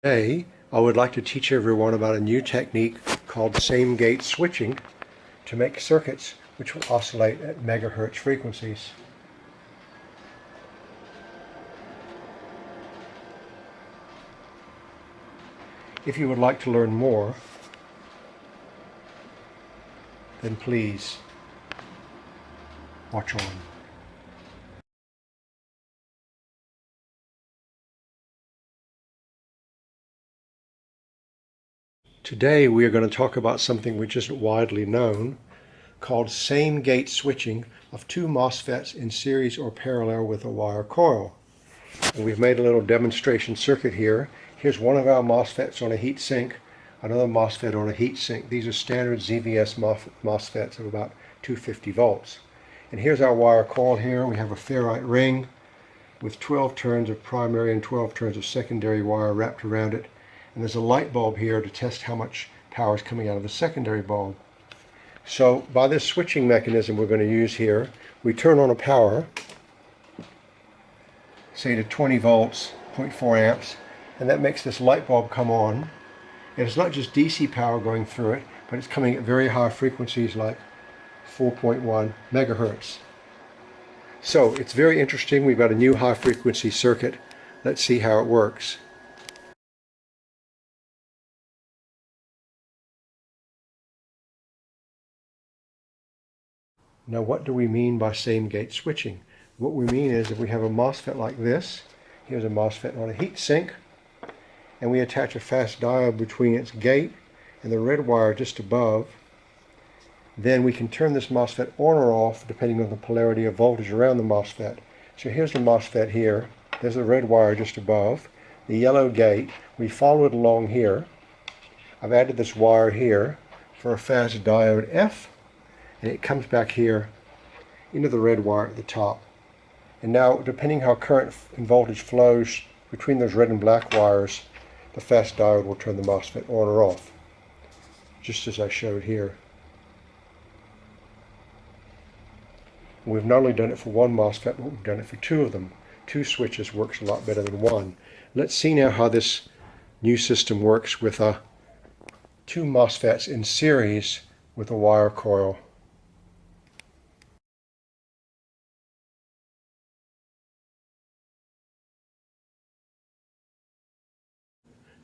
Today, I would like to teach everyone about a new technique called same gate switching to make circuits which will oscillate at megahertz frequencies. If you would like to learn more, then please watch on. Today we are going to talk about something which isn't widely known, called same gate switching of two MOSFETs in series or parallel with a wire coil. And we've made a little demonstration circuit here. Here's one of our MOSFETs on a heat sink, another MOSFET on a heat sink. These are standard ZVS MOSFETs of about 250 volts. And here's our wire coil here. We have a ferrite ring with 12 turns of primary and 12 turns of secondary wire wrapped around it. And there's a light bulb here to test how much power is coming out of the secondary bulb. So by this switching mechanism we're going to use here, we turn on a power, say to 20 volts, 0.4 amps, and that makes this light bulb come on. And it's not just DC power going through it, but it's coming at very high frequencies like 4.1 megahertz. So it's very interesting. We've got a new high frequency circuit. Let's see how it works. Now what do we mean by same gate switching? What we mean is if we have a MOSFET like this, here's a MOSFET on a heat sink, and we attach a fast diode between its gate and the red wire just above, then we can turn this MOSFET on or off depending on the polarity of voltage around the MOSFET. So here's the MOSFET here, there's the red wire just above, the yellow gate, we follow it along here. I've added this wire here for a fast diode F, and it comes back here into the red wire at the top. And now, depending how current and voltage flows between those red and black wires, the fast diode will turn the MOSFET on or off, just as I showed here. And we've not only done it for one MOSFET, but we've done it for two of them. Two switches works a lot better than one. Let's see now how this new system works with two MOSFETs in series with a wire coil.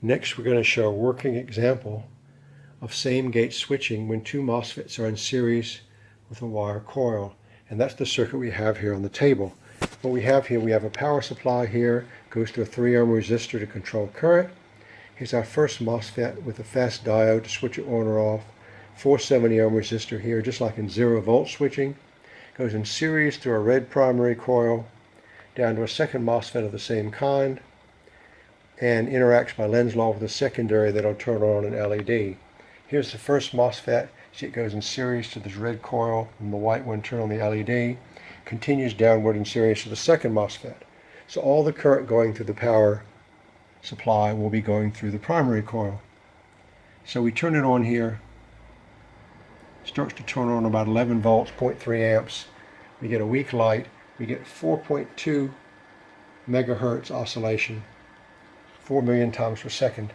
Next, we're going to show a working example of same gate switching when two MOSFETs are in series with a wire coil. And that's the circuit we have here on the table. What we have here, we have a power supply here, goes to a 3 ohm resistor to control current. Here's our first MOSFET with a fast diode to switch it on or off. 470 ohm resistor here, just like in 0 volt switching. Goes in series through a red primary coil down to a second MOSFET of the same kind, and interacts by Lenz's law with a secondary that'll turn on an LED. Here's the first MOSFET. See, it goes in series to this red coil, and the white one turn on the LED. Continues downward in series to the second MOSFET. So all the current going through the power supply will be going through the primary coil. So we turn it on here. Starts to turn on about 11 volts, 0.3 amps. We get a weak light. We get 4.2 megahertz oscillation. 4 million times per second.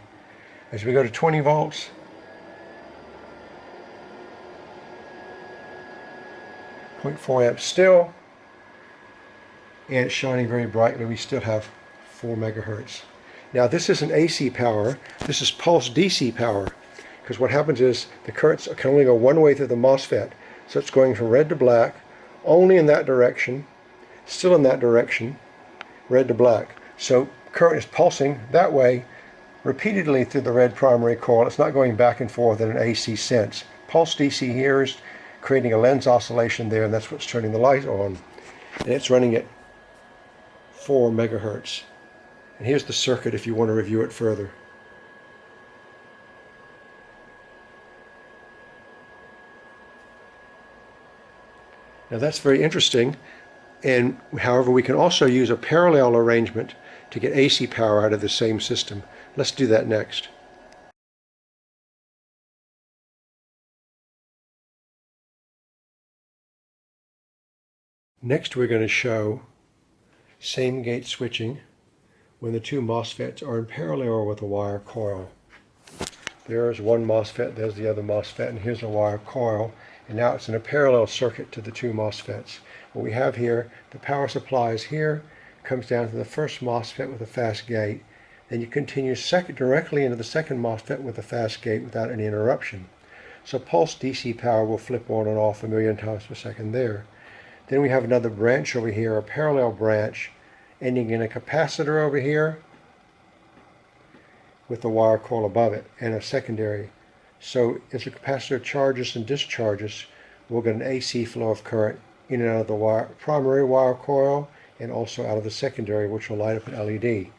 As we go to 20 volts, .4 amps still, and it's shining very brightly. We still have 4 megahertz. Now this isn't AC power, this is pulse DC power, because what happens is the currents can only go one way through the MOSFET, so it's going from red to black, only in that direction, still in that direction, red to black. So current is pulsing that way repeatedly through the red primary coil. It's not going back and forth in an AC sense. Pulse DC here is creating a Lenz oscillation there, and that's what's turning the light on. And it's running at 4 megahertz. And here's the circuit if you want to review it further. Now that's very interesting. And however, we can also use a parallel arrangement to get AC power out of the same system. Let's do that next. Next, we're going to show same gate switching when the two MOSFETs are in parallel with a wire coil. There's one MOSFET, there's the other MOSFET, and here's a wire coil. And now it's in a parallel circuit to the two MOSFETs. What we have here, the power supply is here, comes down to the first MOSFET with a fast gate. Then you continue directly into the second MOSFET with a fast gate without any interruption. So pulse DC power will flip on and off 1,000,000 times per second there. Then we have another branch over here, a parallel branch, ending in a capacitor over here with the wire coil above it and a secondary. So as the capacitor charges and discharges, we'll get an AC flow of current in and out of the primary wire coil and also out of the secondary, which will light up an LED.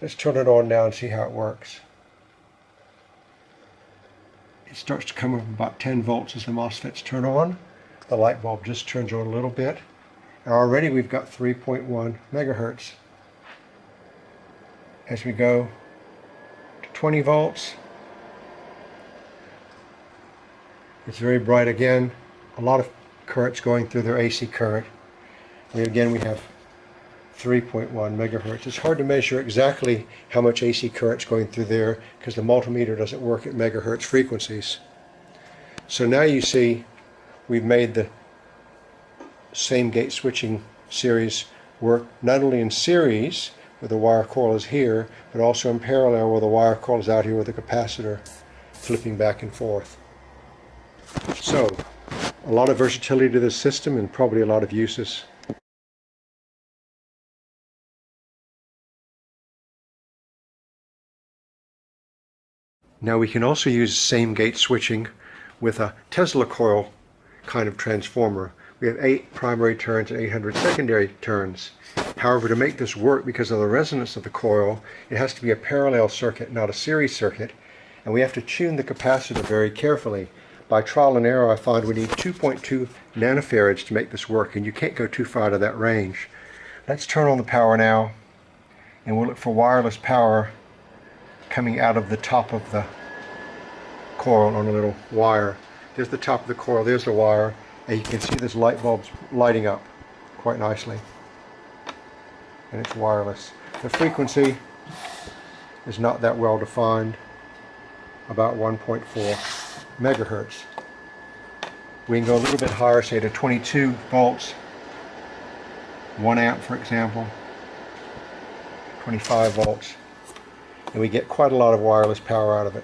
Let's turn it on now and see how it works. It starts to come up about 10 volts as the MOSFETs turn on. The light bulb just turns on a little bit. And already we've got 3.1 megahertz. As we go to 20 volts, it's very bright again. A lot of currents going through their AC current. And again, we have 3.1 megahertz. It's hard to measure exactly how much AC current's going through there because the multimeter doesn't work at megahertz frequencies. So now you see we've made the same gate switching series work not only in series where the wire coil is here, but also in parallel where the wire coil is out here with the capacitor flipping back and forth. So a lot of versatility to this system and probably a lot of uses. Now we can also use same gate switching with a Tesla coil kind of transformer. We have 8 primary turns and 800 secondary turns. However, to make this work because of the resonance of the coil, it has to be a parallel circuit, not a series circuit, and we have to tune the capacitor very carefully. By trial and error, I find we need 2.2 nanofarads to make this work, and you can't go too far out of that range. Let's turn on the power now, and we'll look for wireless power coming out of the top of the coil on a little wire. There's the top of the coil, there's the wire, and you can see this light bulb's lighting up quite nicely. And it's wireless. The frequency is not that well defined, about 1.4 megahertz. We can go a little bit higher, say to 22 volts, 1 amp for example, 25 volts. And we get quite a lot of wireless power out of it.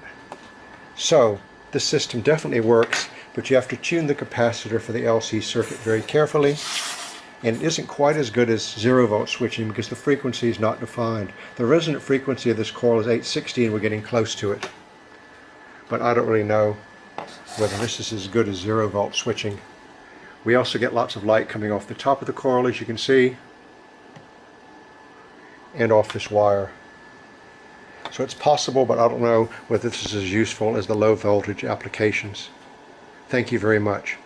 So this system definitely works, but you have to tune the capacitor for the LC circuit very carefully, and it isn't quite as good as 0 volt switching because the frequency is not defined. The resonant frequency of this coil is 860 and we're getting close to it, but I don't really know whether this is as good as 0 volt switching. We also get lots of light coming off the top of the coil, as you can see, and off this wire. So it's possible, but I don't know whether this is as useful as the low voltage applications. Thank you very much.